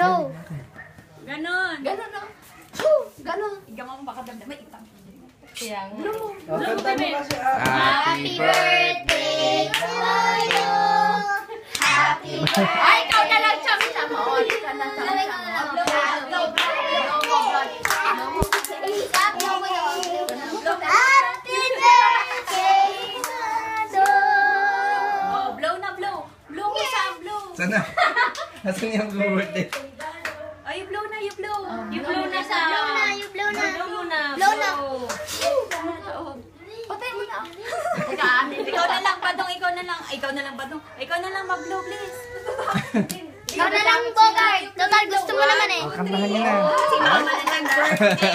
Blow. Ganon. Ganon na. Ganon. Igamang baka damdamay itang. Kaya nga. Blow. Kanta mo kasi. Happy birthday to you. Happy birthday. Ay, ikaw na lang, cham-cham. Oo, ikaw na cham-cham. Happy birthday, Mado. Oh, blow na, blow. Blow mo sa blow. Sana. Nasaan yung birthday? Ay, you blow na, you blow. You blow na sa... Blow na, you blow na. Blow mo na. Blow na. Patay mo na. Teka, ikaw na lang, Badong. Ikaw na lang. Ikaw na lang, Badong. Ikaw na lang, mag-blow, please. Ikaw na lang, Bogart. Bogart, gusto mo naman eh. Kantahan niyo na. Si Mama na lang birthday.